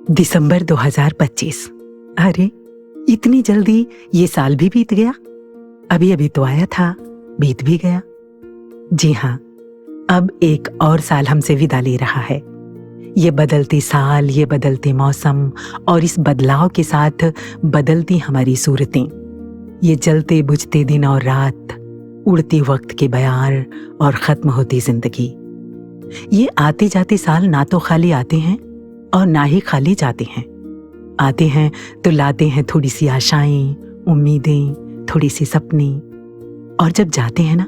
दिसंबर 2025। अरे इतनी जल्दी ये साल भी बीत गया। अभी अभी तो आया था, बीत भी गया। जी हाँ, अब एक और साल हमसे विदा ले रहा है। ये बदलते साल, ये बदलते मौसम और इस बदलाव के साथ बदलती हमारी सूरतें, ये जलते बुझते दिन और रात, उड़ते वक्त के बयार और खत्म होती जिंदगी। ये आते जाते साल ना तो खाली आते हैं और ना ही खाली जाते हैं। आते हैं तो लाते हैं थोड़ी सी आशाएं, उम्मीदें, थोड़ी सी सपने, और जब जाते हैं ना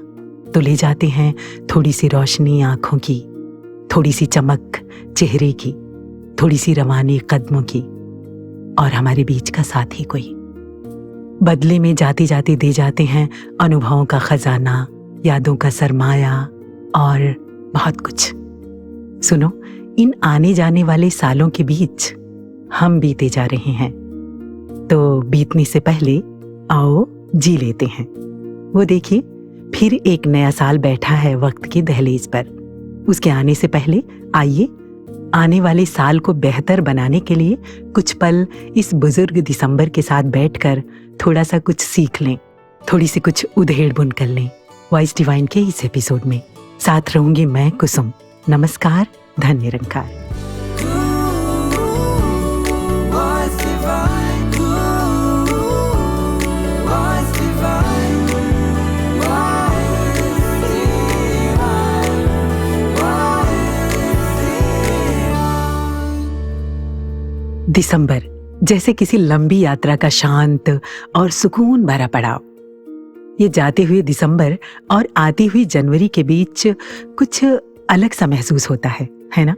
तो ले जाते हैं थोड़ी सी रोशनी आंखों की, थोड़ी सी चमक चेहरे की, थोड़ी सी रवानी कदमों की, और हमारे बीच का साथी कोई। बदले में जाते जाते दे जाते हैं अनुभवों का खजाना, यादों का सरमाया और बहुत कुछ। सुनो, इन आने जाने वाले सालों के बीच हम बीते जा रहे हैं, तो बीतने से पहले आओ जी लेते हैं। वो देखिए, फिर एक नया साल बैठा है वक्त की दहलीज पर। उसके आने से पहले आइए आने वाले साल को बेहतर बनाने के लिए कुछ पल इस बुजुर्ग दिसंबर के साथ बैठकर थोड़ा सा कुछ सीख लें, थोड़ी सी कुछ उधेड़ बुन कर लें। वॉइस डिवाइन के इस एपिसोड में साथ रहूंगी मैं कुसुम। नमस्कार, धन्य निरंकार। दिसंबर जैसे किसी लंबी यात्रा का शांत और सुकून भरा पड़ाव। ये जाते हुए दिसंबर और आती हुई जनवरी के बीच कुछ अलग सा महसूस होता है ना?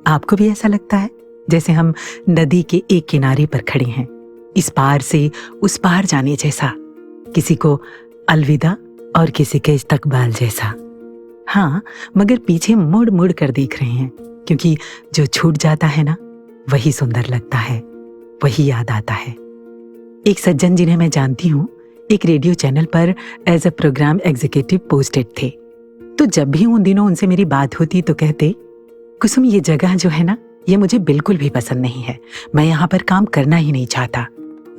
आपको भी ऐसा लगता है जैसे हम नदी के एक किनारे पर खड़े हैं, इस पार से उस पार जाने जैसा, किसी को अलविदा और किसी के इस्तकबाल जैसा। हाँ, मगर पीछे मुड़ मुड़ कर देख रहे हैं, क्योंकि जो छूट जाता है ना वही सुंदर लगता है, वही याद आता है। एक सज्जन जिन्हें मैं जानती हूँ, एक रेडियो चैनल पर as a programme executive posted थे। तो जब भी उन दिनों उनसे मेरी बात होती तो कहते, कुसुम ये जगह जो है ना, ये मुझे बिल्कुल भी पसंद नहीं है। मैं यहाँ पर काम करना ही नहीं चाहता।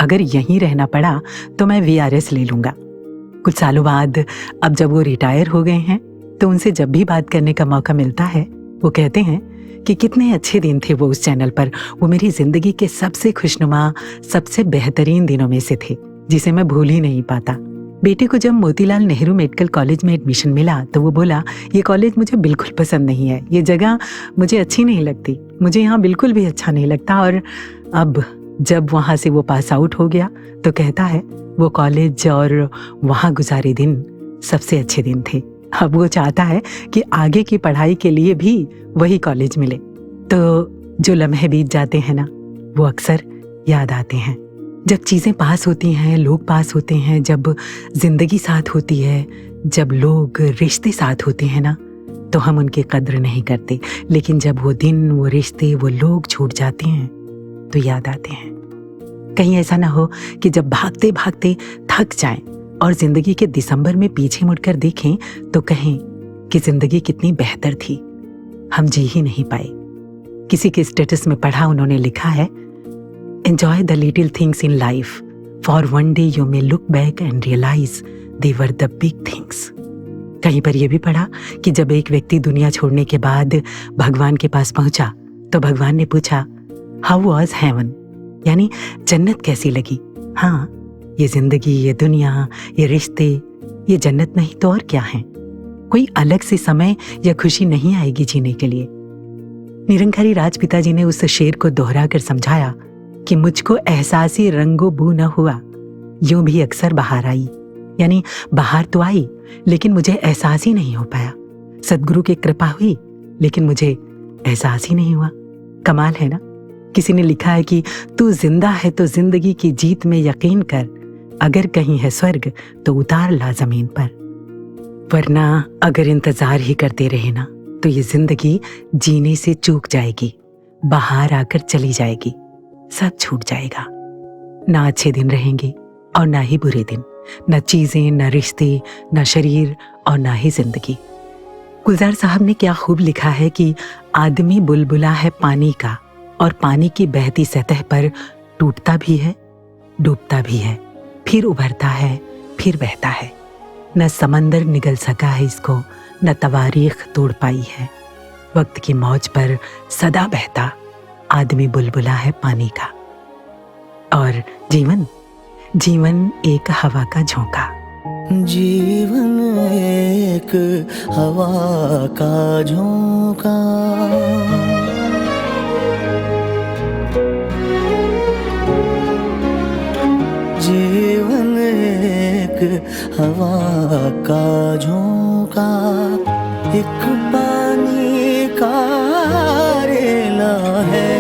अगर यहीं रहना पड़ा तो मैं VRS ले लूंगा। कुछ सालों बाद अब जब वो रिटायर हो गए हैं तो उनसे जब भी बात करने का मौका मिलता है, वो कहते हैं कि कितने अच्छे दिन थे वो उस चैनल पर। वो मेरी जिंदगी के सबसे खुशनुमा, सबसे बेहतरीन दिनों में से थे, जिसे मैं भूल ही नहीं पाता। बेटे को जब मोतीलाल नेहरू मेडिकल कॉलेज में एडमिशन मिला तो वो बोला, ये कॉलेज मुझे बिल्कुल पसंद नहीं है, ये जगह मुझे अच्छी नहीं लगती, मुझे यहाँ बिल्कुल भी अच्छा नहीं लगता। और अब जब वहाँ से वो पास आउट हो गया तो कहता है वो कॉलेज और वहाँ गुजारे दिन सबसे अच्छे दिन थे। अब वो चाहता है कि आगे की पढ़ाई के लिए भी वही कॉलेज मिले। तो जो लम्हे बीत जाते हैं ना, वो अक्सर याद आते हैं। जब चीज़ें पास होती हैं, लोग पास होते हैं, जब जिंदगी साथ होती है, जब लोग रिश्ते साथ होते हैं ना, तो हम उनकी कद्र नहीं करते। लेकिन जब वो दिन, वो रिश्ते, वो लोग छूट जाते हैं तो याद आते हैं। कहीं ऐसा ना हो कि जब भागते भागते थक जाएं और जिंदगी के दिसंबर में पीछे मुड़कर देखें तो कहें कि जिंदगी कितनी बेहतर थी, हम जी ही नहीं पाए। किसी के स्टेटस में पढ़ा, उन्होंने लिखा है, Enjoy the little things in life, for one day you may look back and realize they were the big things. कहीं पर यह भी पढ़ा कि जब एक व्यक्ति दुनिया छोड़ने के बाद भगवान के पास पहुंचा तो भगवान ने पूछा, How was heaven? यानी जन्नत कैसी लगी? हाँ, ये जिंदगी, ये दुनिया, ये रिश्ते, ये जन्नत नहीं तो और क्या है? कोई अलग से समय या खुशी नहीं आएगी जीने के लिए। निरंकारी राजपिता जी ने उस शेर को दोहरा कर समझाया कि मुझको एहसासी रंगो बू न हुआ, यूं भी अक्सर बाहर आई। यानी बाहर तो आई लेकिन मुझे एहसास ही नहीं हो पाया। सदगुरु की कृपा हुई लेकिन मुझे एहसास ही नहीं हुआ। कमाल है ना? किसी ने लिखा है कि तू जिंदा है तो जिंदगी की जीत में यकीन कर, अगर कहीं है स्वर्ग तो उतार ला जमीन पर, वरना अगर इंतजार ही करते रहे ना तो ये जिंदगी जीने से चूक जाएगी, बाहर आकर चली जाएगी, सब छूट जाएगा। ना अच्छे दिन रहेंगे और ना ही बुरे दिन, ना चीजें, ना रिश्ते, ना शरीर और ना ही जिंदगी। गुलजार साहब ने क्या खूब लिखा है कि आदमी बुलबुला है पानी का, और पानी की बहती सतह पर टूटता भी है, डूबता भी है, फिर उभरता है, फिर बहता है। न समंदर निगल सका है इसको, न तवारीख तोड़ पाई है। वक्त की मौज पर सदा बहता आदमी बुलबुला है पानी का। और जीवन एक हवा का झोंका। जीवन एक हवा का झोंका, जीवन एक हवा का झोंका, एक पानी का रेला है।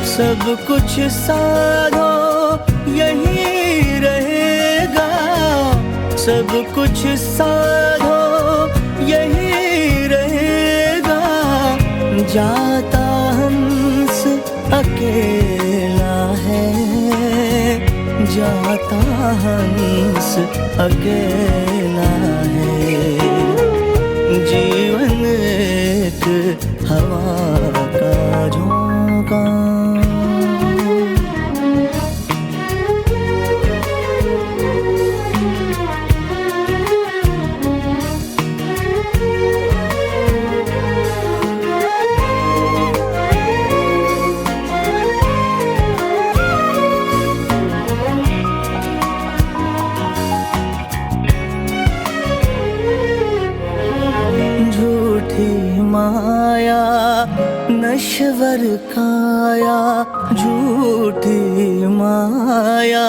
सब कुछ साधो यही रहेगा, सब कुछ साधो यही रहेगा। जाता हंस अकेला है, जाता हंस अकेला है। जीवन एक हवा का झोंका। माया नश्वर काया, झूठी माया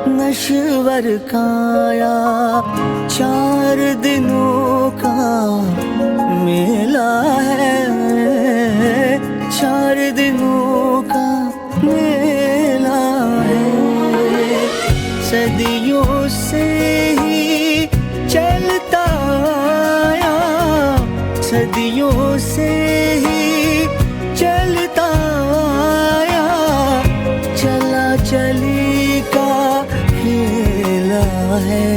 नश्वर काया। 4 दिनों का मेला है, 4 दिनों का मेला है। सदियों से ही चलता आया, सदियों से ही चलता आया। चला चली का खेला है,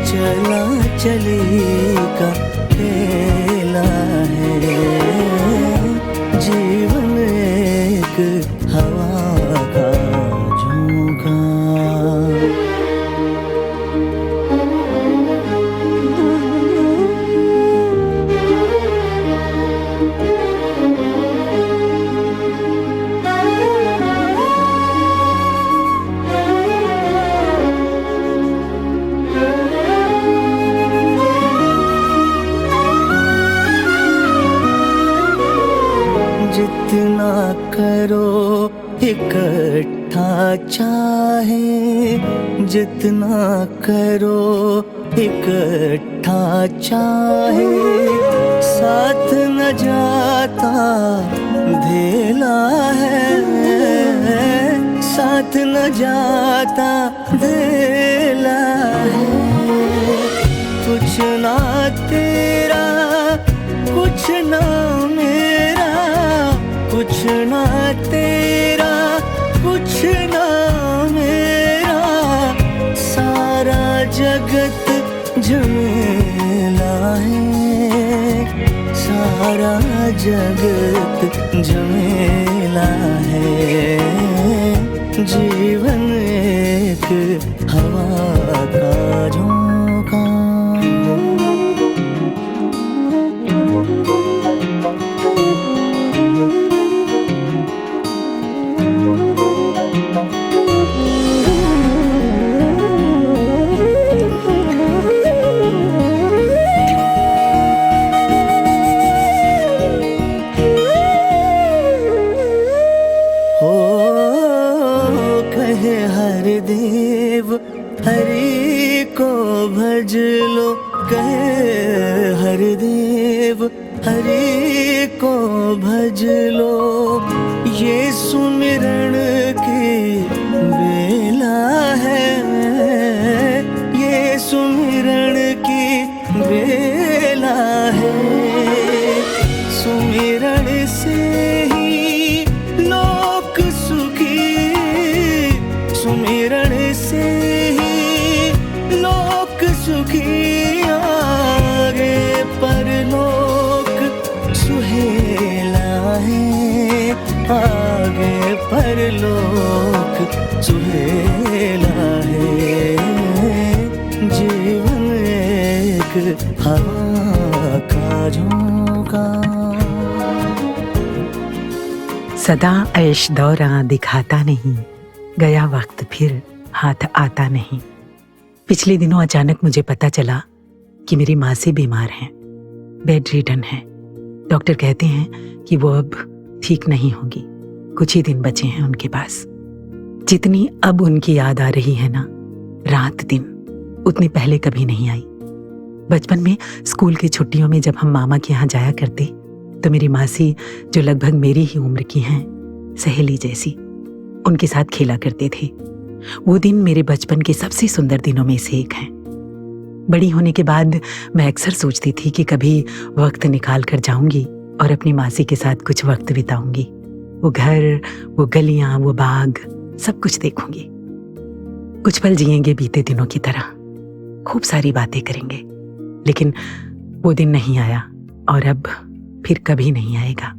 चला चली का खेला है। जीवन एक हवा का झोंका। जितना करो इकट्ठा चाहे, जितना करो इकट्ठा चाहे। साथ न जाता धेला है, साथ न जाता धेला है। कुछ ना तेरा कुछ ना मेरा, कुछ ना तेरा कुछ ना मेरा। सारा जगत झमेला है, सारा जगत झमेला है। जीवन एक हवा का झोंका। हर देव हरि को भज लो, कहे हर देव हरि को भज लो। ये सुमिरण की बेला है, ये सुमिरण की बेला है। सुमिरण से ही लोक सुखी, सुमिरण से ही लोक सुखी। आगे परलोक सुहेला है, आगे परलोक सुहेला है। जीवन एक हवा का झोंका। सदा ऐश दौरा दिखाता नहीं, गया वक्त फिर हाथ आता नहीं। पिछले दिनों अचानक मुझे पता चला कि मेरी माँ से बीमार हैं, बेड रिडन हैं। डॉक्टर कहते हैं कि वो अब ठीक नहीं होगी, कुछ ही दिन बचे हैं उनके पास। जितनी अब उनकी याद आ रही है ना, रात दिन, उतनी पहले कभी नहीं आई। बचपन में स्कूल की छुट्टियों में जब हम मामा के यहाँ जाया करते तो मेरी मासी, जो लगभग मेरी ही उम्र की हैं, सहेली जैसी, उनके साथ खेला करते थे। वो दिन मेरे बचपन के सबसे सुंदर दिनों में से एक है। बड़ी होने के बाद मैं अक्सर सोचती थी कि कभी वक्त निकाल कर जाऊंगी और अपनी मासी के साथ कुछ वक्त बिताऊंगी। वो घर, वो गलियां, वो बाग, सब कुछ देखूंगी। कुछ पल जिएंगे बीते दिनों की तरह, खूब सारी बातें करेंगे। लेकिन वो दिन नहीं आया और अब फिर कभी नहीं आएगा।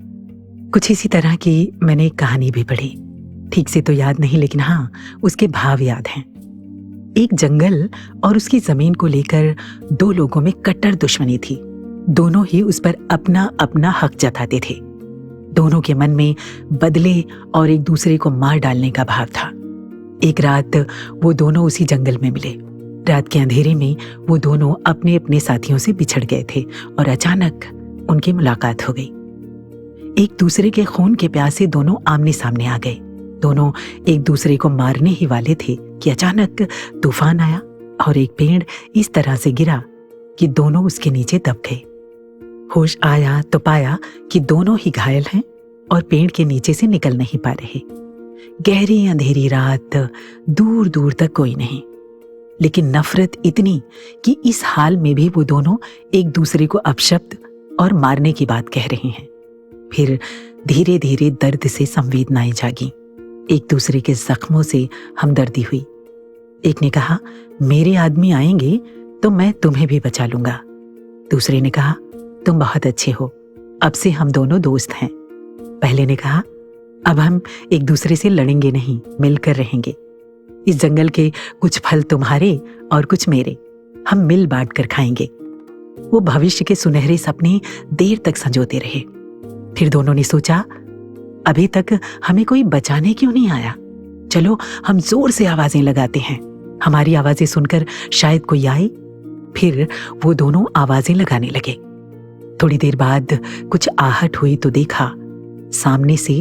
कुछ इसी तरह की मैंने एक कहानी भी पढ़ी, ठीक से तो याद नहीं, लेकिन हाँ, उसके भाव याद हैं। एक जंगल और उसकी जमीन को लेकर दो लोगों में कट्टर दुश्मनी थी। दोनों ही उस पर अपना अपना हक जताते थे। दोनों के मन में बदले और एक दूसरे को मार डालने का भाव था। एक रात वो दोनों उसी जंगल में मिले। रात के अंधेरे में वो दोनों अपने अपने साथियों से बिछड़ गए थे और अचानक उनकी मुलाकात हो गई। एक दूसरे के खून के प्यासे दोनों आमने सामने आ गए। दोनों एक दूसरे को मारने ही वाले थे कि अचानक तूफान आया और एक पेड़ इस तरह से गिरा कि दोनों उसके नीचे दब गए। होश आया तो पाया कि दोनों ही घायल हैं और पेड़ के नीचे से निकल नहीं पा रहे। गहरी अंधेरी रात, दूर दूर तक कोई नहीं, लेकिन नफरत इतनी कि इस हाल में भी वो दोनों एक दूसरे को अपशब्द और मारने की बात कह रहे हैं। फिर धीरे धीरे दर्द से संवेदनाएं जागी। एक दूसरे के जख्मों से हमदर्दी हुई। एक ने कहा, मेरे आदमी आएंगे तो मैं तुम्हें भी बचा लूंगा। दूसरे ने कहा, तुम बहुत अच्छे हो, अब से हम दोनों दोस्त हैं। पहले ने कहा, अब हम एक दूसरे से लड़ेंगे नहीं, मिलकर रहेंगे। इस जंगल के कुछ फल तुम्हारे और कुछ मेरे, हम मिल बांट कर खाएंगे। वो भविष्य के सुनहरे सपने देर तक संजोते रहे। फिर दोनों ने सोचा, अभी तक हमें कोई बचाने क्यों नहीं आया? चलो हम जोर से आवाजें लगाते हैं, हमारी आवाजें सुनकर शायद कोई आए। फिर वो दोनों आवाजें लगाने लगे। थोड़ी देर बाद कुछ आहट हुई तो देखा सामने से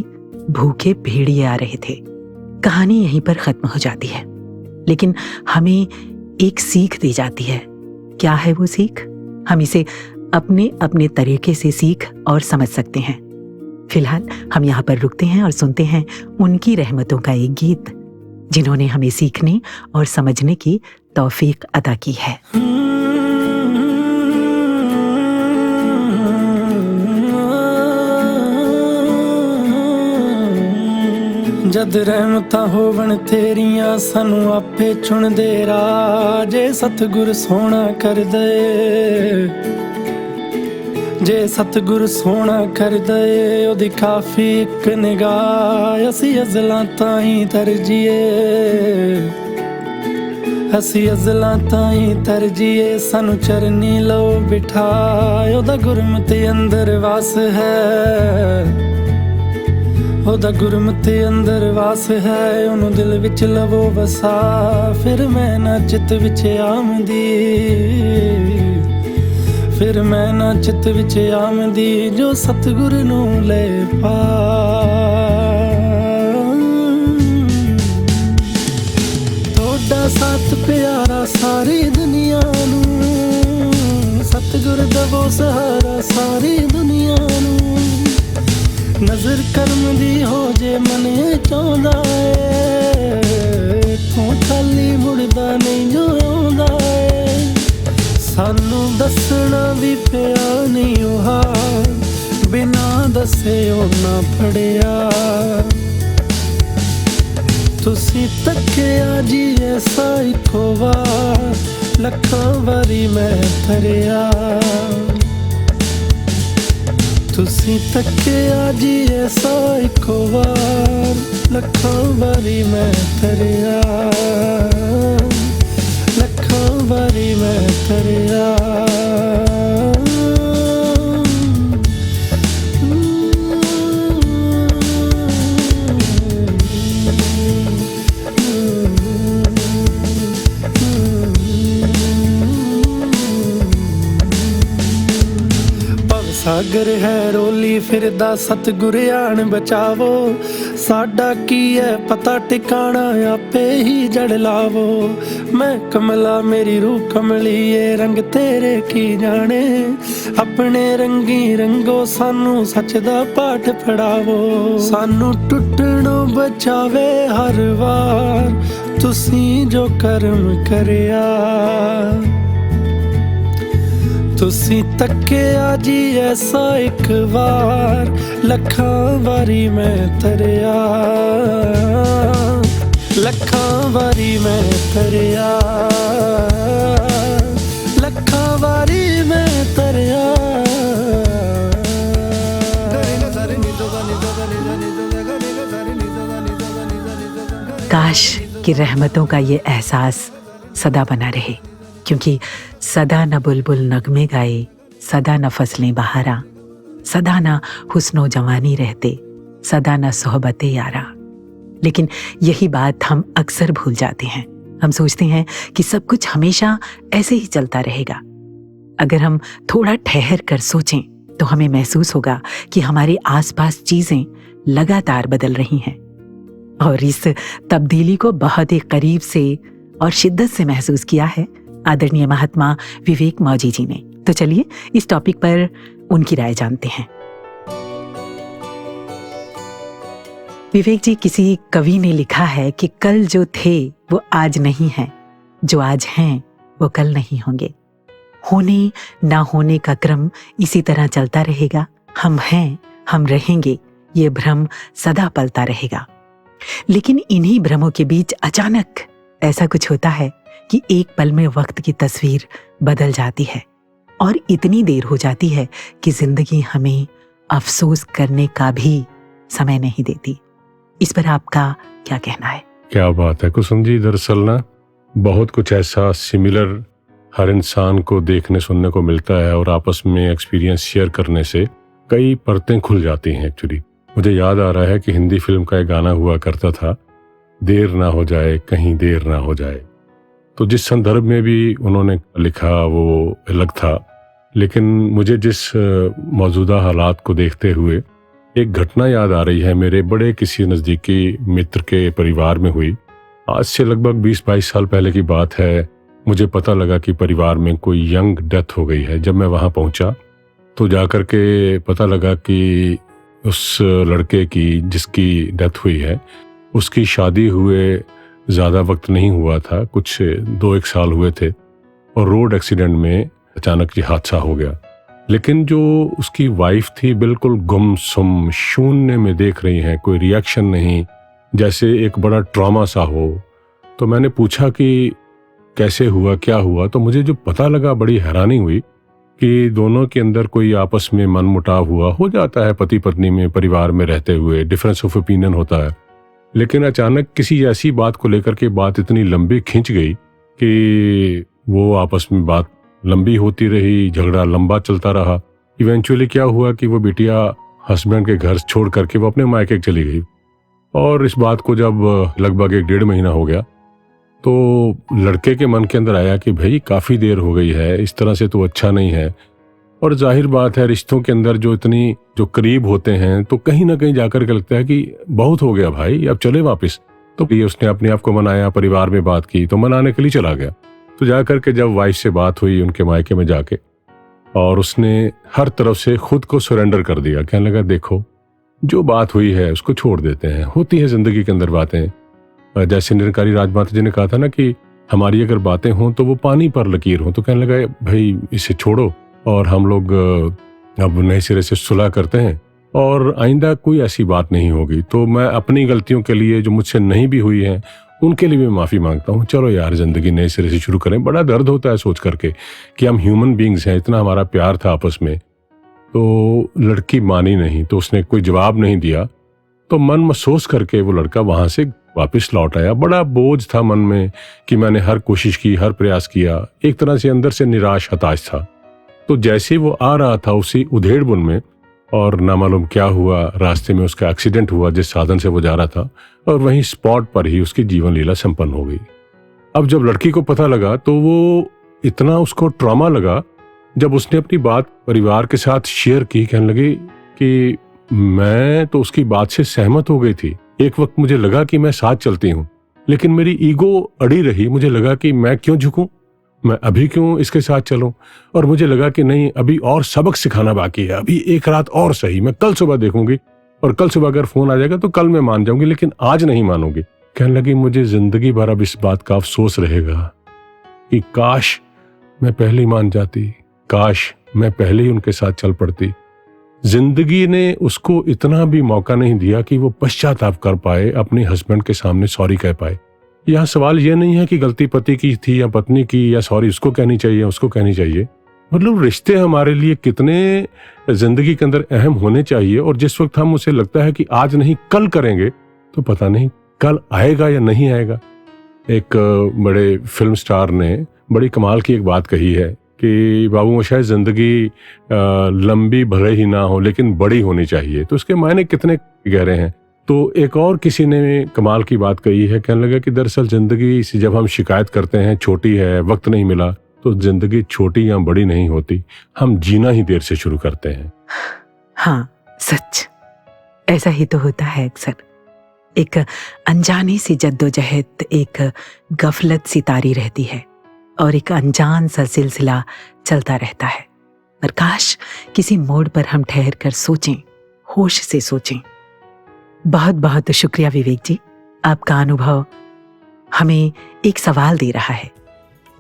भूखे भेड़िए आ रहे थे। कहानी यहीं पर खत्म हो जाती है, लेकिन हमें एक सीख दी जाती है। क्या है वो सीख? हम इसे अपने अपने तरीके से सीख और समझ सकते हैं। फिलहाल हम यहाँ पर रुकते हैं और सुनते हैं उनकी रहमतों का एक गीत, जिन्होंने हमें सीखने और समझने की तौफीक अता की है। जद रहमता होवन तेरियां सानू आपे चुन दे राजे। सतगुर सोना कर दे, जे सतगुर सोना कर दे ओदी काफी एक निगाह। असी अज़लां ताईं तरजीए, असी अज़लां ताईं तरजीए। सानू चरनी लो बिठाए, ओदा गुरमत अंदर वास है, ओदा गुरमत अंदर वास है। ओनू दिल विच लवो वसा, फिर मैं ना चित विच आमदी, फिर मैं ना चित विच आमदी। जो सतगुर नू ले पा, तोड़ा साथ प्यारा सारी दुनिया नू। सतगुर दवो सहारा सारी दुनिया नू। नजर करम दी हो जे मन चाहुंदा है, तू खाली मुड़दा नहीं जो आउंदा है। सानू दसना भी पिया नहीं ओहा, बिना दसे ना फड़िया। तुसी तकिया जी ऐसा इको वार, लखां वारी मैं थरिया। ਤੁਸੀਂ ਤੱਕਿਆ ਜੀ ਐਸਾ ਇੱਕ ਵਾਰ, ਲੱਖਾਂ ਵਾਰੀ ਮੈਂ ਤਰਿਆ, ਲੱਖਾਂ ਵਾਰੀ ਮੈਂ ਤਰਿਆ। ਸਾਗਰ ਹੈ ਰੋਲੀ ਫਿਰਦਾ ਸਤਿਗੁਰ ਆਣ ਬਚਾਵੋ, ਸਾਡਾ ਕੀ ਹੈ ਪਤਾ ਟਿਕਾਣਾ ਆਪੇ ਹੀ ਜੜ ਲਾਵੋ। ਮੈਂ ਕਮਲਾ ਮੇਰੀ ਰੂਹ ਕਮਲੀਏ ਰੰਗ ਤੇਰੇ ਕੀ ਜਾਣੇ, ਆਪਣੇ ਰੰਗੀ ਰੰਗੋ ਸਾਨੂੰ ਸੱਚ ਦਾ ਪਾਠ ਪੜਾਵੋ। ਸਾਨੂੰ ਟੁੱਟਣੋਂ ਬਚਾਵੇ ਹਰ ਵਾਰ ਤੁਸੀਂ ਜੋ ਕਰਮ ਕਰਿਆ, ਤੁਸੀਂ ਤੱਕਿਆ ਜੀ ਐਸਾ ਇੱਕ ਵਾਰ, ਲੱਖਾਂ ਵਾਰੀ ਮੈਂ ਤਰਿਆ, ਲੱਖਾਂ ਵਾਰੀ ਮੈਂ ਤਰਿਆ, ਲੱਖਾਂ ਵਾਰੀ ਮੈਂ ਤਰਿਆ। काश कि रहमतों का ये एहसास सदा बना रहे, क्योंकि सदा न बुलबुल नगमे गाए, सदा न फसलें बहारा, सदा न हुस्नो जवानी रहते, सदा न सोहबते यारा। लेकिन यही बात हम अक्सर भूल जाते हैं। हम सोचते हैं कि सब कुछ हमेशा ऐसे ही चलता रहेगा। अगर हम थोड़ा ठहर कर सोचें तो हमें महसूस होगा कि हमारे आसपास चीजें लगातार बदल रही हैं, और इस तब्दीली को बहुत ही करीब से और शिद्दत से महसूस किया है आदरणीय महात्मा विवेक मौजी जी ने। तो चलिए इस टॉपिक पर उनकी राय जानते हैं। विवेक जी, किसी कवि ने लिखा है कि कल जो थे वो आज नहीं है, जो आज हैं वो कल नहीं होंगे। होने ना होने का क्रम इसी तरह चलता रहेगा। हम हैं, हम रहेंगे, ये भ्रम सदा पलता रहेगा। लेकिन इन्हीं भ्रमों के बीच अचानक ऐसा कुछ होता है कि एक पल में वक्त की तस्वीर बदल जाती है, और इतनी देर हो जाती है कि जिंदगी हमें अफसोस करने का भी समय नहीं देती। इस पर आपका क्या कहना है? क्या बात है कुसुम जी, दरअसल ना बहुत कुछ ऐसा सिमिलर हर इंसान को देखने सुनने को मिलता है, और आपस में एक्सपीरियंस शेयर करने से कई परतें खुल जाती हैं। एक्चुअली मुझे याद आ रहा है कि हिंदी फिल्म का एक गाना हुआ करता था, देर ना हो जाए कहीं देर ना हो जाए। तो जिस संदर्भ में भी उन्होंने लिखा वो अलग था, लेकिन मुझे जिस मौजूदा हालात को देखते हुए एक घटना याद आ रही है। मेरे बड़े किसी नज़दीकी मित्र के परिवार में हुई, आज से लगभग 20-22 साल पहले की बात है। मुझे पता लगा कि परिवार में कोई यंग डेथ हो गई है। जब मैं वहाँ पहुँचा तो जाकर के पता लगा कि उस लड़के की जिसकी डेथ हुई है उसकी शादी हुए ज़्यादा वक्त नहीं हुआ था, कुछ 2-1 साल हुए थे, और रोड एक्सीडेंट में अचानक ये हादसा हो गया। लेकिन जो उसकी वाइफ थी बिल्कुल गुमसुम शून्य में देख रही हैं, कोई रिएक्शन नहीं, जैसे एक बड़ा ट्रॉमा सा हो। तो मैंने पूछा कि कैसे हुआ, क्या हुआ? तो मुझे जो पता लगा, बड़ी हैरानी हुई कि दोनों के अंदर कोई आपस में मनमुटाव हुआ। हो जाता है पति पत्नी में, परिवार में रहते हुए डिफरेंस ऑफ ओपिनियन होता है, लेकिन अचानक किसी ऐसी बात को लेकर के बात इतनी लंबी खिंच गई कि वो आपस में बात लंबी होती रही, झगड़ा लंबा चलता रहा। इवेंचुअली क्या हुआ कि वो बिटिया हस्बैंड के घर छोड़ करके वो अपने मायके चली गई, और इस बात को जब लगभग 1-1.5 महीना हो गया तो लड़के के मन के अंदर आया कि भाई काफ़ी देर हो गई है, इस तरह से तो अच्छा नहीं है। और जाहिर बात है रिश्तों के अंदर जो करीब होते हैं तो कहीं ना कहीं जाकर के लगता है कि बहुत हो गया भाई, अब चले वापस। तो ये उसने अपने आप को मनाया, परिवार में बात की, तो मनाने के लिए चला गया। तो जाकर के जब वाइफ से बात हुई उनके मायके में जाके, और उसने हर तरफ से खुद को सरेंडर कर दिया। कहने लगा देखो जो बात हुई है उसको छोड़ देते हैं, होती है जिंदगी के अंदर बातें। जैसे निरंकारी राजमाता जी ने कहा था ना कि हमारी अगर बातें हों तो वो पानी पर लकीर हो। तो कहने लगा भाई इसे छोड़ो और हम लोग अब नए सिरे से सुलह करते हैं और आइंदा कोई ऐसी बात नहीं होगी। तो मैं अपनी गलतियों के लिए जो मुझसे नहीं भी हुई है उनके लिए भी माफ़ी मांगता हूँ। चलो यार ज़िंदगी नए सिरे से शुरू करें। बड़ा दर्द होता है सोच करके कि हम ह्यूमन बींग्स हैं, इतना हमारा प्यार था आपस में, तो लड़की मानी नहीं, तो उसने कोई जवाब नहीं दिया। तो मन महसूस करके वो लड़का वहां से वापस लौट आया। बड़ा बोझ था मन में कि मैंने हर कोशिश की, हर प्रयास किया, एक तरह से अंदर से निराश हताश था। तो जैसे वो आ रहा था उसी उधेड़बुन में, और ना मालूम क्या हुआ, रास्ते में उसका एक्सीडेंट हुआ जिस साधन से वो जा रहा था, और वहीं स्पॉट पर ही उसकी जीवन लीला संपन्न हो गई। अब जब लड़की को पता लगा तो वो इतना उसको ट्रॉमा लगा, जब उसने अपनी बात परिवार के साथ शेयर की, कहने लगी कि मैं तो उसकी बात से सहमत हो गई थी। एक वक्त मुझे लगा कि मैं साथ चलती हूँ, लेकिन मेरी ईगो अड़ी रही। मुझे लगा कि मैं क्यों झुकूं, मैं अभी क्यों इसके साथ चलूं, और मुझे लगा कि नहीं, अभी और सबक सिखाना बाकी है, अभी एक रात और सही, मैं कल सुबह देखूंगी, और कल सुबह अगर फोन आ जाएगा तो कल मैं मान जाऊंगी, लेकिन आज नहीं मानूंगी। कहने लगी मुझे जिंदगी भर अब इस बात का अफसोस रहेगा कि काश मैं पहले ही मान जाती, काश मैं पहले ही उनके साथ चल पड़ती। जिंदगी ने उसको इतना भी मौका नहीं दिया कि वो पश्चाताप कर पाए, अपने हस्बैंड के सामने सॉरी कह पाए। यहाँ सवाल ये नहीं है कि गलती पति की थी या पत्नी की, या सॉरी उसको कहनी चाहिए उसको कहनी चाहिए। मतलब रिश्ते हमारे लिए कितने जिंदगी के अंदर अहम होने चाहिए, और जिस वक्त हम उसे लगता है कि आज नहीं कल करेंगे, तो पता नहीं कल आएगा या नहीं आएगा। एक बड़े फिल्म स्टार ने बड़ी कमाल की एक बात कही है कि बाबू शायद जिंदगी लंबी भले ही ना हो लेकिन बड़ी होनी चाहिए। तो उसके मायने कितने गहरे हैं। तो एक और किसी ने कमाल की बात कही है, कहने लगा कि दरअसल जिंदगी से जब हम शिकायत करते हैं छोटी है, वक्त नहीं मिला, तो जिंदगी छोटी या बड़ी नहीं होती, हम जीना ही देर से शुरू करते हैं। हाँ सच, ऐसा ही तो होता है अक्सर। एक अनजानी सी जद्दोजहद, एक गफलत सी तारी रहती है, और एक अनजान सा सिलसिला चलता रहता है। पर काश किसी मोड़ पर हम ठहर कर सोचें, होश से सोचें। बहुत बहुत शुक्रिया विवेक जी, आपका अनुभव हमें एक सवाल दे रहा है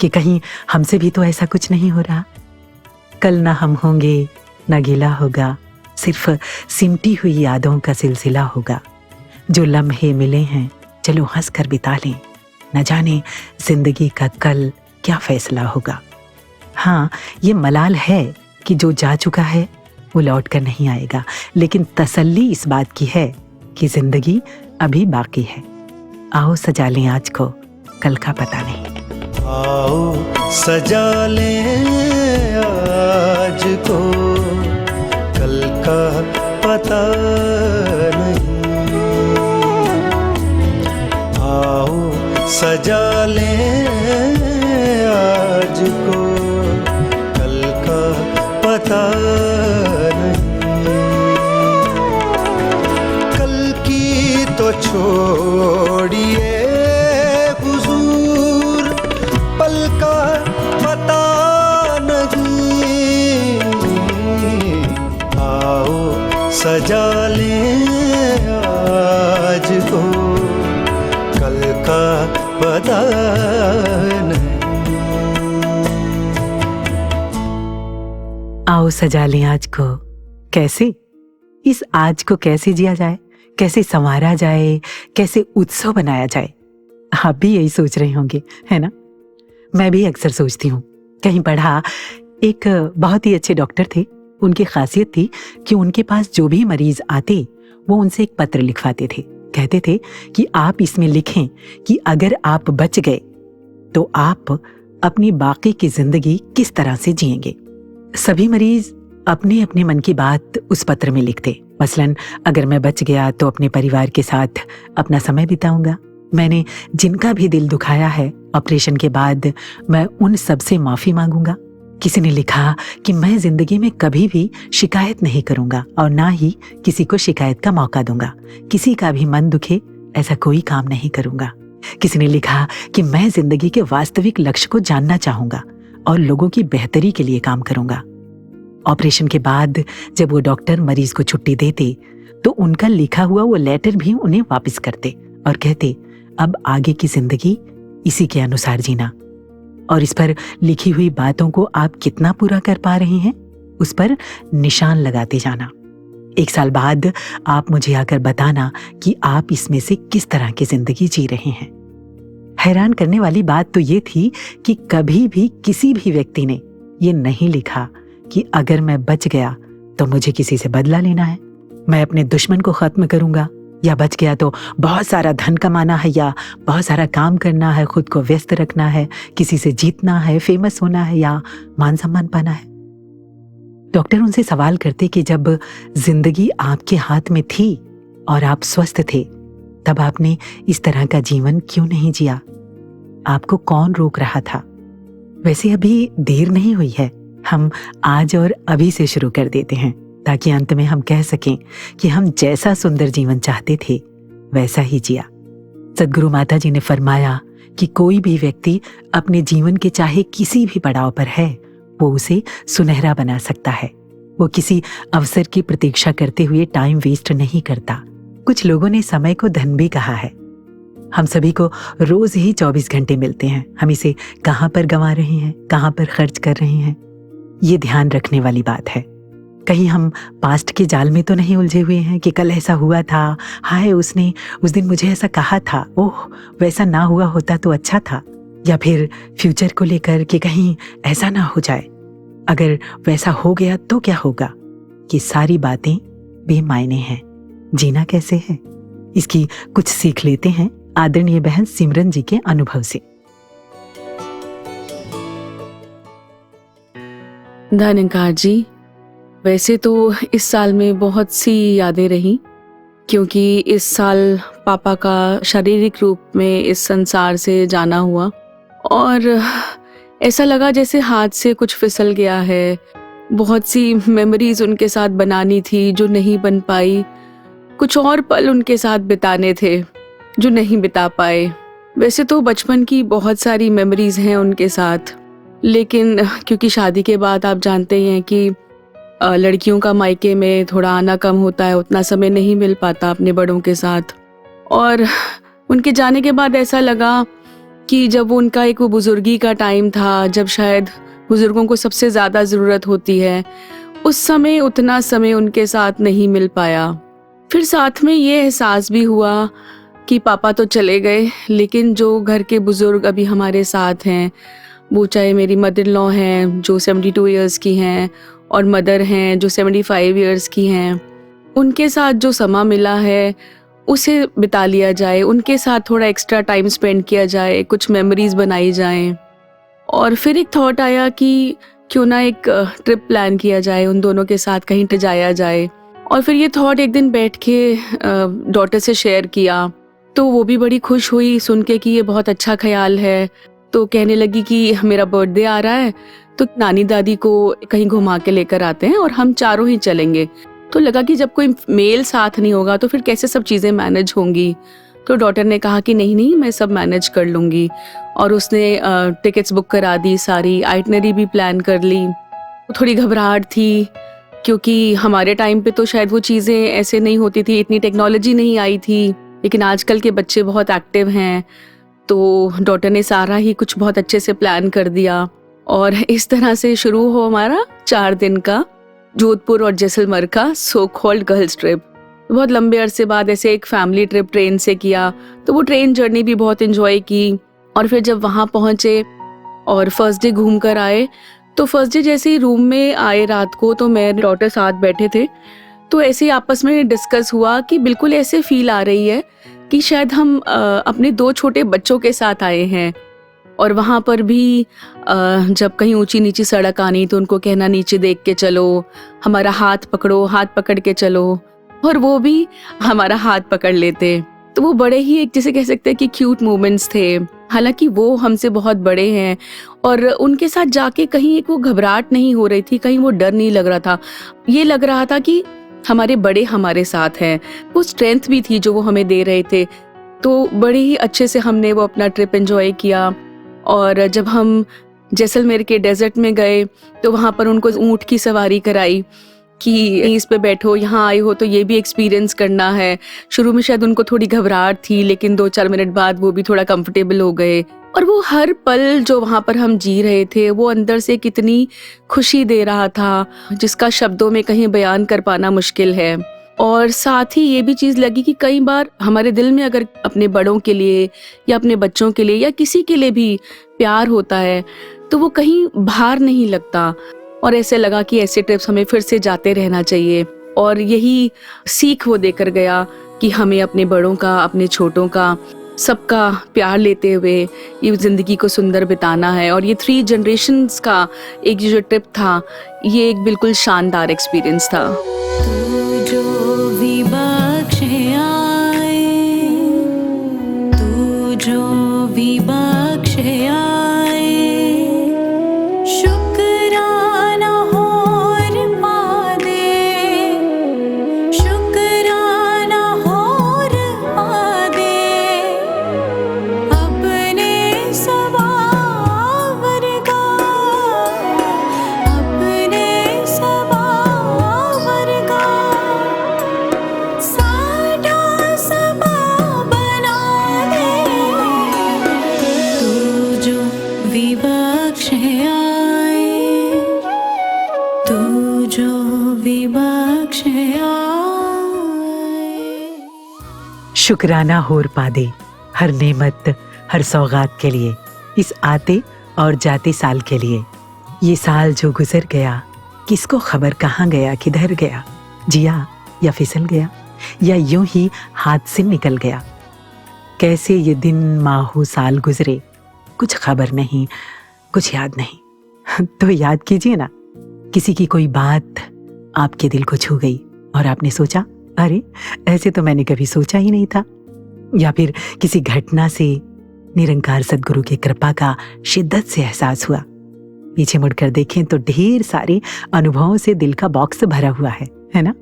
कि कहीं हमसे भी तो ऐसा कुछ नहीं हो रहा। कल ना हम होंगे, ना गिला होगा, सिर्फ सिमटी हुई यादों का सिलसिला होगा। जो लम्हे मिले हैं चलो हंस कर बिता लें, न जाने जिंदगी का कल क्या फैसला होगा। हाँ, ये मलाल है कि जो जा चुका है वो लौट कर नहीं आएगा, लेकिन तसल्ली इस बात की है कि जिंदगी अभी बाकी है। आओ सजा लें आज को, कल का पता नहीं। आओ सजा लें आज को, कल का पता नहीं। आओ सजा लें आज को, कल का पता नहीं। कल की तो छोड़िए हुजूर, पल का पता नहीं। आओ सजा लें आज को, कल का पता नहीं। आओ सजा लें आज को। कैसे? इस आज को कैसे जिया जाए, कैसे संवारा जाए, कैसे उत्सव बनाया जाए। आप भी यही सोच रहे होंगे, है ना? मैं भी अक्सर सोचती हूँ। कहीं पढ़ा, एक बहुत ही अच्छे डॉक्टर थे। उनकी खासियत थी कि उनके पास जो भी मरीज आते वो उनसे एक पत्र लिखवाते थे। कहते थे कि आप इसमें लिखें कि अगर आप बच गए तो आप अपनी बाकी की जिंदगी किस तरह से जिएंगे। सभी मरीज अपने अपने मन की बात उस पत्र में लिखते। मसलन अगर मैं बच गया तो अपने परिवार के साथ अपना समय बिताऊंगा। मैंने जिनका भी दिल दुखाया है ऑपरेशन के बाद, मैं उन सब से माफी मांगूंगा। किसी ने लिखा कि मैं जिंदगी में कभी भी शिकायत नहीं करूंगा और ना ही किसी को शिकायत का मौका दूंगा। किसी का भी मन दुखे ऐसा कोई काम नहीं करूंगा। किसी ने लिखा कि मैं जिंदगी के वास्तविक लक्ष्य को जानना चाहूंगा और लोगों की बेहतरी के लिए काम करूंगा। ऑपरेशन के बाद जब वो डॉक्टर मरीज को छुट्टी देते तो उनका लिखा हुआ वो लेटर भी उन्हें वापस करते और कहते, अब आगे की जिंदगी इसी के अनुसार जीना, और इस पर लिखी हुई बातों को आप कितना पूरा कर पा रहे हैं उस पर निशान लगाते जाना। 1 साल बाद आप मुझे आकर बताना कि आप इसमें से किस तरह की जिंदगी जी रहे हैं। हैरान करने वाली बात तो ये थी कि कभी भी किसी भी व्यक्ति ने ये नहीं लिखा कि अगर मैं बच गया तो मुझे किसी से बदला लेना है, मैं अपने दुश्मन को खत्म करूंगा, या बच गया तो बहुत सारा धन कमाना है, या बहुत सारा काम करना है, खुद को व्यस्त रखना है, किसी से जीतना है, फेमस होना है, या मान सम्मान पाना है। डॉक्टर उनसे सवाल करते कि जब जिंदगी आपके हाथ में थी और आप स्वस्थ थे, तब आपने इस तरह का जीवन क्यों नहीं जिया? आपको कौन रोक रहा था? वैसे अभी देर नहीं हुई है, हम आज और अभी से शुरू कर देते हैं, ताकि अंत में हम कह सकें कि हम जैसा सुंदर जीवन चाहते थे वैसा ही जिया। सद्गुरु माता जी ने फरमाया कि कोई भी व्यक्ति अपने जीवन के चाहे किसी भी पड़ाव पर है, वो उसे सुनहरा बना सकता है। वो किसी अवसर की प्रतीक्षा करते हुए टाइम वेस्ट नहीं करता। कुछ लोगों ने समय को धन भी कहा है। हम सभी को रोज ही 24 घंटे मिलते हैं। हम इसे कहाँ पर गंवा रहे हैं, कहाँ पर खर्च कर रहे हैं, ये ध्यान रखने वाली बात है। कहीं हम पास्ट के जाल में तो नहीं उलझे हुए हैं कि कल ऐसा हुआ था, हाय उसने उस दिन मुझे ऐसा कहा था, ओह वैसा ना हुआ होता तो अच्छा था। या फिर फ्यूचर को लेकर कि कहीं ऐसा ना हो जाए, अगर वैसा हो गया तो क्या होगा। ये सारी बातें बेमायने हैं। जीना कैसे है, इसकी कुछ सीख लेते हैं आदरणीय बहन सिमरन जी के अनुभव से। धन्यकार जी, वैसे तो इस साल में बहुत सी यादें रही, क्योंकि इस साल पापा का शारीरिक रूप में इस संसार से जाना हुआ और ऐसा लगा जैसे हाथ से कुछ फिसल गया है। बहुत सी मेमोरीज उनके साथ बनानी थी जो नहीं बन पाई, कुछ और पल उनके साथ बिताने थे जो नहीं बिता पाए। वैसे तो बचपन की बहुत सारी मेमोरीज हैं उनके साथ, लेकिन क्योंकि शादी के बाद आप जानते हैं कि लड़कियों का मायके में थोड़ा आना कम होता है, उतना समय नहीं मिल पाता अपने बड़ों के साथ। और उनके जाने के बाद ऐसा लगा कि जब उनका एक वो बुजुर्गी का टाइम था, जब शायद बुजुर्गों को सबसे ज़्यादा ज़रूरत होती है, उस समय उतना समय उनके साथ नहीं मिल पाया। फिर साथ में ये एहसास भी हुआ कि पापा तो चले गए, लेकिन जो घर के बुजुर्ग अभी हमारे साथ हैं, वो चाहे मेरी मदर इन लॉ हैं जो 72 इयर्स की हैं और मदर हैं जो 75 इयर्स की हैं, उनके साथ जो समा मिला है उसे बिता लिया जाए, उनके साथ थोड़ा एक्स्ट्रा टाइम स्पेंड किया जाए, कुछ मेमोरीज बनाई जाएं। और फिर एक थॉट आया कि क्यों ना एक ट्रिप प्लान किया जाए, उन दोनों के साथ कहीं पे जाया जाए। और फिर ये थॉट एक दिन बैठ के डॉटर से शेयर किया, तो वो भी बड़ी खुश हुई सुन के कि ये बहुत अच्छा ख्याल है। तो कहने लगी कि मेरा बर्थडे आ रहा है तो नानी दादी को कहीं घुमा के लेकर आते हैं और हम चारों ही चलेंगे। तो लगा कि जब कोई मेल साथ नहीं होगा तो फिर कैसे सब चीज़ें मैनेज होंगी। तो डॉटर ने कहा कि नहीं मैं सब मैनेज कर लूँगी, और उसने टिकट्स बुक करा दी, सारी आइटनरी भी प्लान कर ली। थोड़ी घबराहट थी क्योंकि हमारे टाइम पे तो शायद वो चीज़ें ऐसे नहीं होती थी, इतनी टेक्नोलॉजी नहीं आई थी, लेकिन आजकल के बच्चे बहुत एक्टिव हैं। तो डॉटर ने सारा ही कुछ बहुत अच्छे से प्लान कर दिया और इस तरह से शुरू हो हमारा 4 दिन का जोधपुर और जैसलमेर का सो कॉल्ड गर्ल्स ट्रिप। बहुत लंबे अरसे बाद ऐसे एक फैमिली ट्रिप ट्रेन से किया, तो वो ट्रेन जर्नी भी बहुत एंजॉय की। और फिर जब वहाँ पहुँचे और फर्स्ट डे घूम कर आए, तो फर्स्ट डे जैसे ही रूम में आए रात को, तो मैं डॉटर साथ बैठे थे, तो ऐसे ही आपस में डिस्कस हुआ कि बिल्कुल ऐसे फील आ रही है कि शायद हम अपने 2 छोटे बच्चों के साथ आए हैं। और वहाँ पर भी जब कहीं ऊंची नीची सड़क आनी तो उनको कहना नीचे देख के चलो, हमारा हाथ पकड़ो, हाथ पकड़ के चलो, और वो भी हमारा हाथ पकड़ लेते। तो वो बड़े ही एक जैसे कह सकते हैं कि क्यूट मोमेंट्स थे। हालांकि वो हमसे बहुत बड़े हैं और उनके साथ जाके कहीं एक वो घबराहट नहीं हो रही थी, कहीं वो डर नहीं लग रहा था। ये लग रहा था कि हमारे बड़े हमारे साथ हैं। वो स्ट्रेंथ भी थी जो वो हमें दे रहे थे। तो बड़े ही अच्छे से हमने वो अपना ट्रिप एंजॉय किया। और जब हम जैसलमेर के डेजर्ट में गए तो वहाँ पर उनको ऊँट की सवारी कराई कि इस पे बैठो, यहाँ आए हो तो ये भी एक्सपीरियंस करना है। शुरू में शायद उनको थोड़ी घबराहट थी, लेकिन 2-4 मिनट बाद वो भी थोड़ा कंफर्टेबल हो गए। और वो हर पल जो वहाँ पर हम जी रहे थे वो अंदर से कितनी खुशी दे रहा था, जिसका शब्दों में कहीं बयान कर पाना मुश्किल है। और साथ ही ये भी चीज़ लगी कि कई बार हमारे दिल में अगर अपने बड़ों के लिए या अपने बच्चों के लिए या किसी के लिए भी प्यार होता है तो वो कहीं भार नहीं लगता। और ऐसे लगा कि ऐसे ट्रिप्स हमें फिर से जाते रहना चाहिए। और यही सीख वो देकर गया कि हमें अपने बड़ों का, अपने छोटों का, सबका प्यार लेते हुए ये ज़िंदगी को सुंदर बिताना है। और ये 3 जनरेशन्स का एक जो ट्रिप था, ये एक बिल्कुल शानदार एक्सपीरियंस था। तू जो भी बख्शे आए, तू जो भी बख्शे आए, शुक्राना होर पा दे, शुक्राना होर पा दे, अपने सबावर का, अपने सबावर का, साडा सबा बना दे, तू जो भी बख्शे आए, तू जो भी बख्शे आए। शुक्राना होर पा दे हर नेमत, हर सौगात के लिए, इस आते और जाते साल के लिए। ये साल जो गुजर गया, किसको खबर कहाँ गया, किधर गया, जिया या फिसल गया, या यूं ही हाथ से निकल गया। कैसे ये दिन, माह, साल गुजरे, कुछ खबर नहीं, कुछ याद नहीं। तो याद कीजिए ना, किसी की कोई बात आपके दिल को छू गई और आपने सोचा, अरे ऐसे तो मैंने कभी सोचा ही नहीं था। या फिर किसी घटना से निरंकार सद्गुरु की कृपा का शिद्दत से एहसास हुआ। पीछे मुड़कर देखें तो ढेर सारे अनुभवों से दिल का बॉक्स भरा हुआ है ना?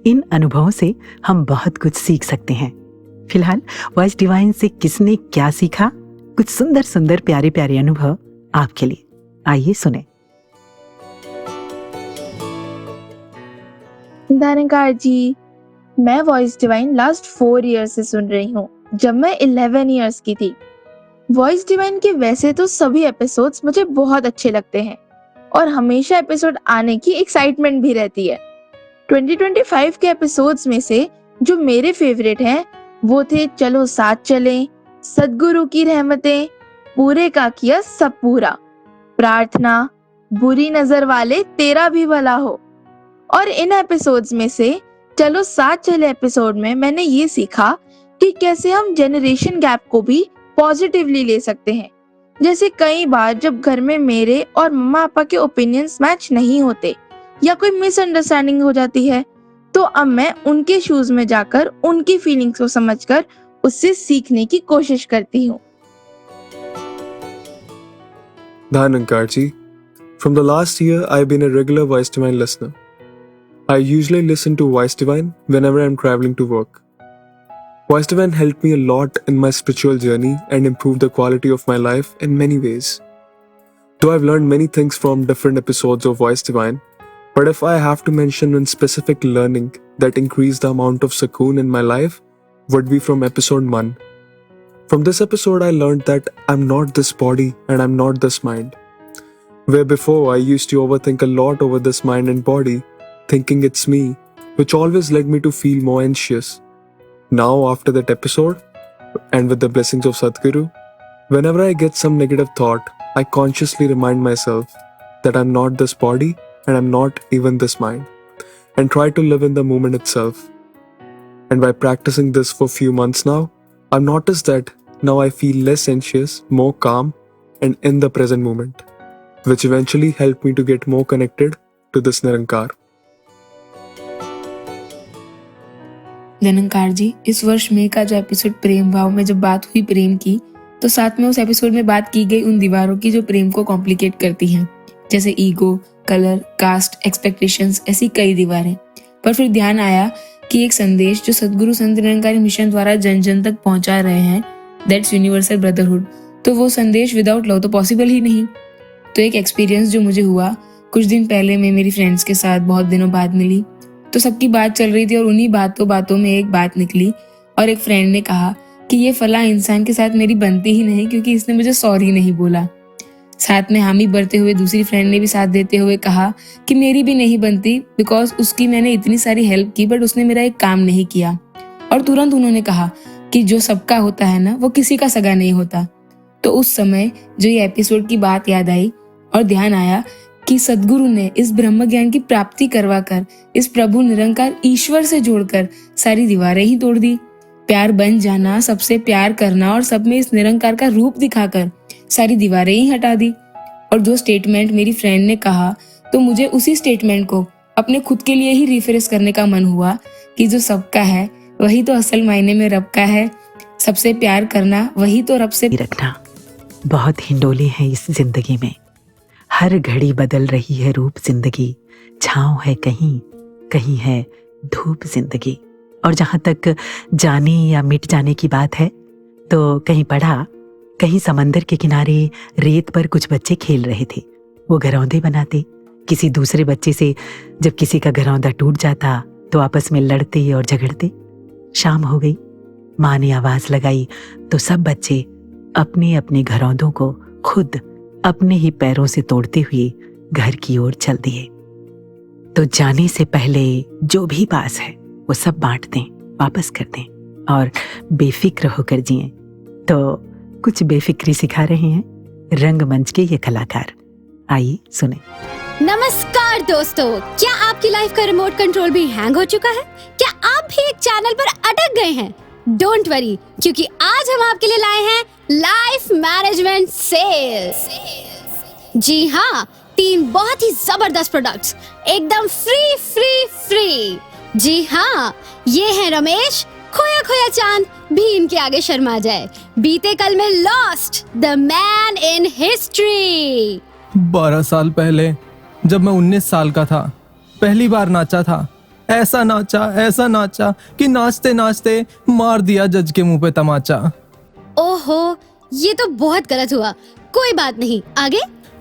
इन अनुभवों से हम बहुत कुछ सीख सकते हैं। फिलहाल वॉइस डिवाइन से किसने क्या सीखा, कुछ सुंदर सुंदर प्यारे प्यारे अनुभव आपके लिए, आइए सुने। धनकार जी, मैं वॉइस डिवाइन लास्ट 4 ईयर से सुन रही हूँ, जब मैं 11 ईयर्स की थी। वॉइस डिवाइन के वैसे तो सभी एपिसोड्स मुझे बहुत अच्छे लगते हैं और हमेशा एपिसोड आने की एक्साइटमेंट भी रहती है। 2025 के एपिसोड्स में से जो मेरे फेवरेट हैं वो थे चलो साथ चलें, सद्गुरु की रहमतें, पूरे का किया सब पूरा, प्रार्थना, बुरी नजर वाले तेरा भी भला हो। और इन एपिसोड्स में से चलो साथ चले एपिसोड में मैंने ये सीखा कि कैसे हम जनरेशन गैप को भी पॉजिटिवली ले सकते हैं। जैसे कई बार जब घर में मेरे और मम्मा पापा के ओपिनियंस मैच नहीं होते या कोई मिसअंडरस्टैंडिंग हो जाती है, तो अब मैं उनके शूज में जाकर उनकी फीलिंग्स को समझकर उससे सीखने की कोशिश करती हूँ। Dhanankarji, from the last year I've been a regular Voice Divine listener. I usually listen to Voice Divine whenever I'm traveling to work. Voice Divine helped me a lot in my spiritual journey and improved the quality of my life in many ways. Though I've learned many things from different episodes of Voice Divine, but if I have to mention one specific learning that increased the amount of sukoon in my life, would be from episode 1. From this episode I learned that I'm not this body and I'm not this mind. Where before I used to overthink a lot over this mind and body, thinking it's me, which always led me to feel more anxious. Now after that episode, and with the blessings of Sadhguru, whenever I get some negative thought, I consciously remind myself that I'm not this body and I'm not even this mind, and try to live in the moment itself. And by practicing this for few months now, I've noticed that now I feel less anxious, more calm, and in the present moment, which eventually helped me to get more connected to this Nirankar. धनंकार जी, इस वर्ष मई का जो episode प्रेम भाव में जब बात हुई प्रेम की, तो साथ में उस एपिसोड में बात की गई उन दीवारों की जो प्रेम को कॉम्प्लिकेट करती हैं, जैसे ईगो, कलर, कास्ट, एक्सपेक्टेशंस, ऐसी कई दीवारें। पर फिर ध्यान आया कि एक संदेश जो सद्गुरु संत निरंकारी मिशन द्वारा जन जन तक पहुंचा रहे हैं, दैट्स यूनिवर्सल ब्रदरहुड, तो वो संदेश विदाउट लव तो पॉसिबल ही नहीं। तो एक एक्सपीरियंस जो मुझे हुआ, कुछ दिन पहले मैं मेरी फ्रेंड्स के साथ बहुत दिनों बाद मिली, तो सबकी बात चल रही थी और उन्हीं बातों में एक बात निकली और एक फ्रेंड ने कहा कि ये फला इंसान के साथ मेरी बनती ही नहीं क्योंकि इसने मुझे सॉरी नहीं बोला। साथ में हामी भरते हुए दूसरी फ्रेंड ने भी साथ देते हुए कहा कि मेरी भी नहीं बनती बिकॉज उसकी मैंने इतनी सारी हेल्प की बट उसने मेरा एक काम नहीं किया। और तुरंत उन्होंने कहा कि जो सबका होता है ना, वो किसी का सगा नहीं होता। तो उस समय जो ये एपिसोड की बात याद आई और ध्यान आया कि सद्गुरु ने इस ब्रह्म ज्ञान की प्राप्ति करवाकर इस प्रभु निरंकार ईश्वर से जोड़कर सारी दीवारें ही तोड़ दी। प्यार बन जाना, सबसे प्यार करना और सब में इस निरंकार का रूप दिखाकर सारी दीवारें ही हटा दी। और जो स्टेटमेंट मेरी फ्रेंड ने कहा, तो मुझे उसी स्टेटमेंट को अपने खुद के लिए ही रिफ्रेश करने का मन हुआ कि जो सबका है वही तो असल मायने में रब का है। सबसे प्यार करना वही तो रब से रखना। बहुत हिंडोले हैं इस जिंदगी में, हर घड़ी बदल रही है रूप जिंदगी। छाँव है कहीं, कहीं है धूप जिंदगी। और जहाँ तक जाने या मिट जाने की बात है, तो कहीं पढ़ा, कहीं समंदर के किनारे रेत पर कुछ बच्चे खेल रहे थे। वो घरौंदे बनाते, किसी दूसरे बच्चे से जब किसी का घरौंदा टूट जाता तो आपस में लड़ते और झगड़ते। शाम हो गई, माँ ने आवाज लगाई तो सब बच्चे अपने अपने घरौंदों को खुद अपने ही पैरों से तोड़ते हुए घर की ओर चल दिए। तो जाने से पहले जो भी पास है वो सब बांट दें, वापस कर दें और बेफिक्र होकर जिएं। तो कुछ बेफिक्री सिखा रहे हैं रंगमंच के ये कलाकार। आइए सुने। नमस्कार दोस्तों, क्या आपकी लाइफ का रिमोट कंट्रोल भी हैंग हो चुका है? क्या आप भी एक चैनल पर अटक गए हैं? डोंट वरी, क्योंकि आज हम आपके लिए लाए हैं लाइफ मैनेजमेंट सेल्स। जी हाँ, 3 बहुत ही जबरदस्त प्रोडक्ट्स एकदम फ्री फ्री फ्री। जी हाँ, ये है रमेश, खोया खोया चांद भी इनके आगे शर्मा जाए। बीते कल में lost, the man in history. 12 साल पहले जब मैं 19 साल का था, पहली बार नाचा था। ऐसा नाचा कि नाचते नाचते मार दिया जज के मुंह पे तमाचा। ओहो, ये तो बहुत गलत हुआ। कोई बात नहीं,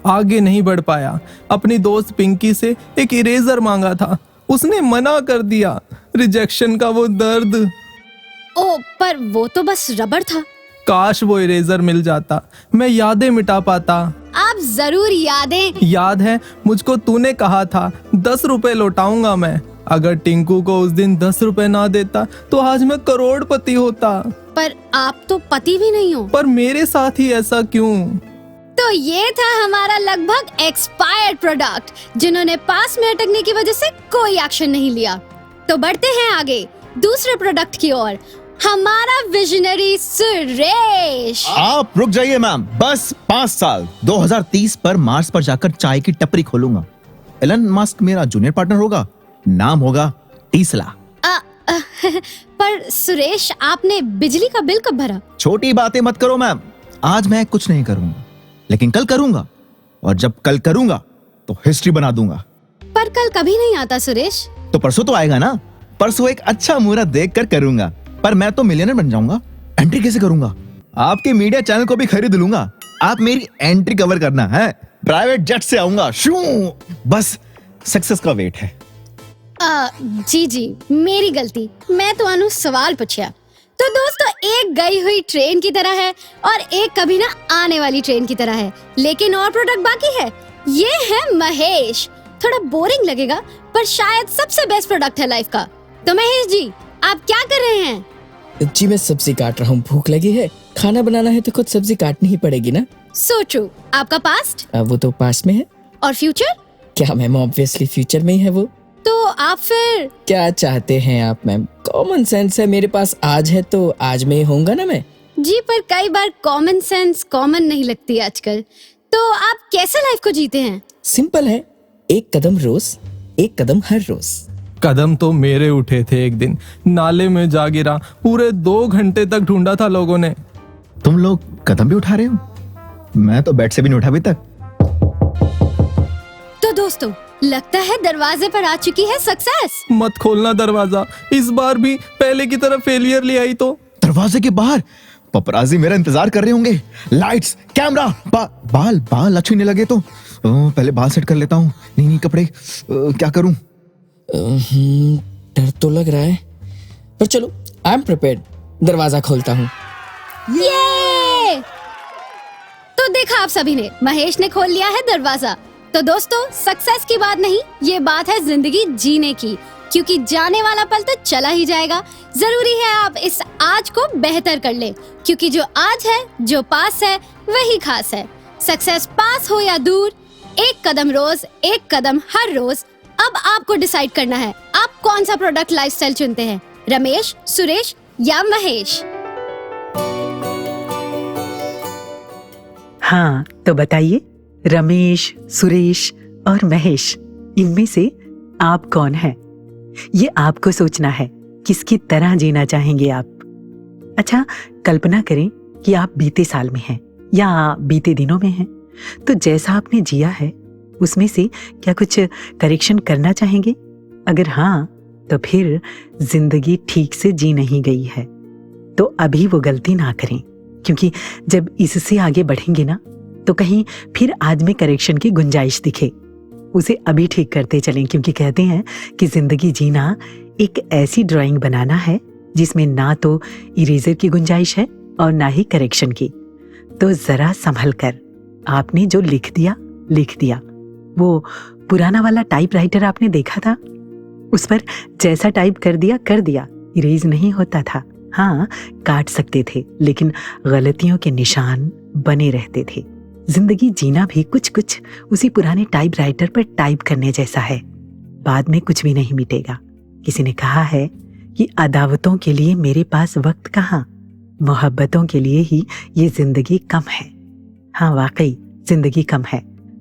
आगे नहीं बढ़ पाया। अपनी दोस्त पिंकी से एक इरेजर मांगा था, उसने मना कर दिया। रिजेक्शन का वो दर्द। ओ, पर वो तो बस रबड़ था। काश वो इरेजर मिल जाता, मैं यादें मिटा पाता। आप जरूर याद है मुझको तूने कहा था 10 रुपए लौटाऊंगा मैं। अगर टिंकू को उस दिन 10 रुपए ना देता तो आज मैं करोड़पति होता। पर आप तो पति भी नहीं हो। पर मेरे साथ ही ऐसा क्यों? तो ये था हमारा लगभग एक्सपायर्ड प्रोडक्ट, जिन्होंने पास में अटकने की वजह से कोई एक्शन नहीं लिया। तो बढ़ते हैं आगे दूसरे प्रोडक्ट की ओर। हमारा विजनरी सुरेश। आप रुक जाइए मैम, बस 5 साल 2030 पर मार्स पर जाकर चाय की टपरी खोलूंगा। एलन मस्क मेरा जूनियर पार्टनर होगा, नाम होगा टीसला। पर सुरेश, आपने बिजली का बिल कब भरा? छोटी बातें मत करो मैम, आज मैं कुछ नहीं करूंगा, लेकिन कल करूंगा। और जब कल करूंगा तो हिस्ट्री बना दूंगा। पर कल कभी नहीं आता सुरेश। तो परसों तो आएगा ना। परसों एक अच्छा मुहूर्त देखकर करूंगा। पर मैं तो मिलियनर बन जाऊंगा। एंट्री कैसे करूंगा? आपके मीडिया चैनल को भी खरीद लूंगा। आप मेरी एंट्री कवर करना है, प्राइवेट जेट से आऊंगा। शू, बस सक्सेस का वेट है। जी, मेरी गलती, मैं तो अनु सवाल पूछा। तो दोस्तों, एक गई हुई ट्रेन की तरह है और एक कभी ना आने वाली ट्रेन की तरह है, लेकिन और प्रोडक्ट बाकी है। ये है महेश। थोड़ा बोरिंग लगेगा, पर शायद सबसे बेस्ट प्रोडक्ट है लाइफ का। तो महेश जी, आप क्या कर रहे हैं? जी मैं सब्जी काट रहा हूँ, भूख लगी है। खाना बनाना है तो खुद सब्जी काटनी ही पड़ेगी ना। So true. आपका पास्ट? वो तो पास्ट में है। और फ्यूचर? क्या मैम, ऑब्वियसली फ्यूचर में ही है वो। तो आप फिर क्या चाहते हैं आप मैम? कॉमन सेंस है मेरे पास, आज है तो आज में ही होऊंगा ना मैं। जी, पर कई बार कॉमन सेंस कॉमन नहीं लगती आजकल। तो आप कैसे लाइफ को जीते हैं? सिंपल है, एक कदम रोज, एक कदम हर रोज। कदम तो मेरे उठे थे एक दिन, नाले में जा गिरा। पूरे 2 घंटे तक ढूंढा था लोगों ने। तुम लोग कदम भी उठा रहे हो? मैं तो बेड से भी नहीं उठा अभी तक। तो दोस्तों, लगता है दरवाजे पर आ चुकी है सक्सेस। मत खोलना दरवाजा, इस बार भी पहले की तरह फेलियर ले आई तो। दरवाजे के बाहर पपराजी मेरा इंतजार कर रहे होंगे। लाइट्स, कैमरा, बाल अच्छे नहीं लगे तो पहले बाल सेट कर लेता हूँ। नहीं कपड़े क्या करूँ? डर तो लग रहा है, पर चलो आई एम प्रिपेयर्ड। दरवाजा खोलता हूँ। ये तो देखा आप सभी ने, महेश ने खोल लिया है दरवाजा। तो दोस्तों, सक्सेस की बात नहीं, ये बात है जिंदगी जीने की, क्योंकि जाने वाला पल तो चला ही जाएगा। जरूरी है आप इस आज को बेहतर कर ले, क्योंकि जो आज है, जो पास है, वही खास है। सक्सेस पास हो या दूर, एक कदम रोज, एक कदम हर रोज। अब आपको डिसाइड करना है आप कौन सा प्रोडक्ट लाइफस्टाइल चुनते हैं, रमेश, सुरेश या महेश। हाँ, तो बताइए, रमेश, सुरेश और महेश, इनमें से आप कौन हैं? ये आपको सोचना है किसकी तरह जीना चाहेंगे आप। अच्छा, कल्पना करें कि आप बीते साल में हैं या बीते दिनों में हैं, तो जैसा आपने जिया है उसमें से क्या कुछ करेक्शन करना चाहेंगे? अगर हाँ, तो फिर जिंदगी ठीक से जी नहीं गई है, तो अभी वो गलती ना करें, क्योंकि जब इससे आगे बढ़ेंगे ना, तो कहीं फिर आज में करेक्शन की गुंजाइश दिखे, उसे अभी ठीक करते चलें, क्योंकि कहते हैं कि जिंदगी जीना एक ऐसी ड्राइंग बनाना है जिसमें ना तो इरेजर की गुंजाइश है और ना ही करेक्शन की। तो जरा संभल कर, आपने जो लिख दिया। वो पुराना वाला टाइपराइटर आपने देखा था, उस पर जैसा टाइप कर दिया, इरेज नहीं होता था। हाँ, काट सकते थे, लेकिन गलतियों के निशान बने रहते थे। जिंदगी जीना भी कुछ कुछ उसी पुराने टाइपराइटर पर टाइप करने जैसा है, बाद में कुछ भी नहीं मिटेगा। किसी ने कहा है कि अदावतों के लिए मेरे पास वक्त कहाँ, मोहब्बतों के लिए ही ये जिंदगी कम है। हाँ, वाकई जिंदगी कम है।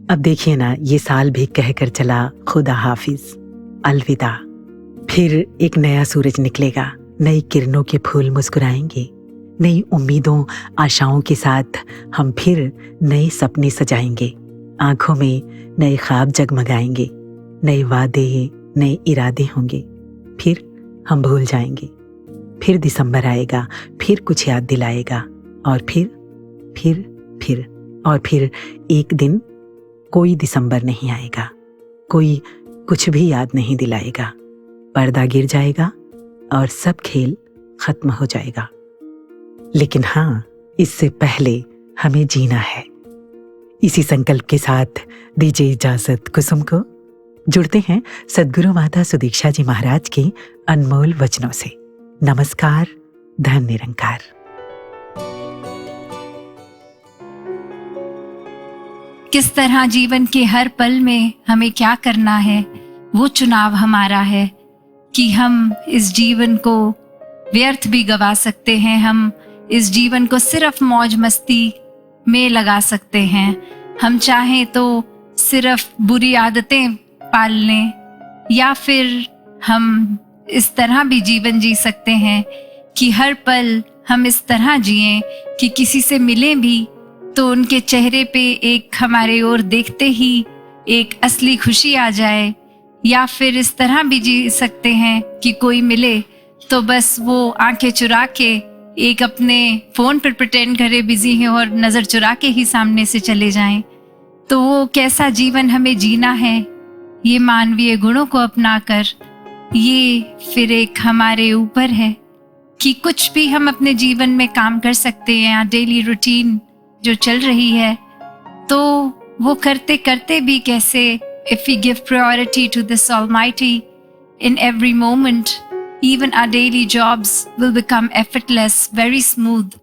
अब देखिए ना, ये साल भी कहकर चला खुदा हाफिज, अलविदा। फिर एक नया सूरज निकलेगा, नई किरणों के फूल मुस्कुराएंगे, नई उम्मीदों आशाओं के साथ हम फिर नए सपने सजाएंगे, आंखों में नए ख्वाब जगमगाएंगे, नए वादे, नए इरादे होंगे, फिर हम भूल जाएंगे। फिर दिसंबर आएगा, फिर कुछ याद दिलाएगा, और फिर एक दिन कोई दिसंबर नहीं आएगा, कोई कुछ भी याद नहीं दिलाएगा, पर्दा गिर जाएगा और सब खेल खत्म हो जाएगा। लेकिन हाँ, इससे पहले हमें जीना है। इसी संकल्प के साथ दीजिए इजाजत कुसुम को। जुड़ते हैं सद्गुरु माता सुदीक्षा जी महाराज के अनमोल वचनों से। नमस्कार, धन निरंकार। किस तरह जीवन के हर पल में हमें क्या करना है, वो चुनाव हमारा है कि हम इस जीवन को व्यर्थ भी गवा सकते हैं, हम इस जीवन को सिर्फ मौज मस्ती में लगा सकते हैं। हम चाहें तो सिर्फ बुरी आदतें पाल लें, या फिर हम इस तरह भी जीवन जी सकते हैं कि हर पल हम इस तरह जिएं कि किसी से मिलें भी तो उनके चेहरे पे एक हमारे ओर देखते ही एक असली खुशी आ जाए, या फिर इस तरह भी जी सकते हैं कि कोई मिले तो बस वो आंखें चुरा के एक अपने फोन पर प्रिटेंड करे बिजी हैं और नजर चुरा के ही सामने से चले जाएं। तो वो कैसा जीवन हमें जीना है, ये मानवीय गुणों को अपनाकर, ये फिर एक हमारे ऊपर है कि कुछ भी हम अपने जीवन में काम कर सकते हैं। डेली रूटीन जो चल रही है, तो वो करते करते भी कैसे, if we give priority to this Almighty in every moment, even our daily jobs will become effortless, very smooth,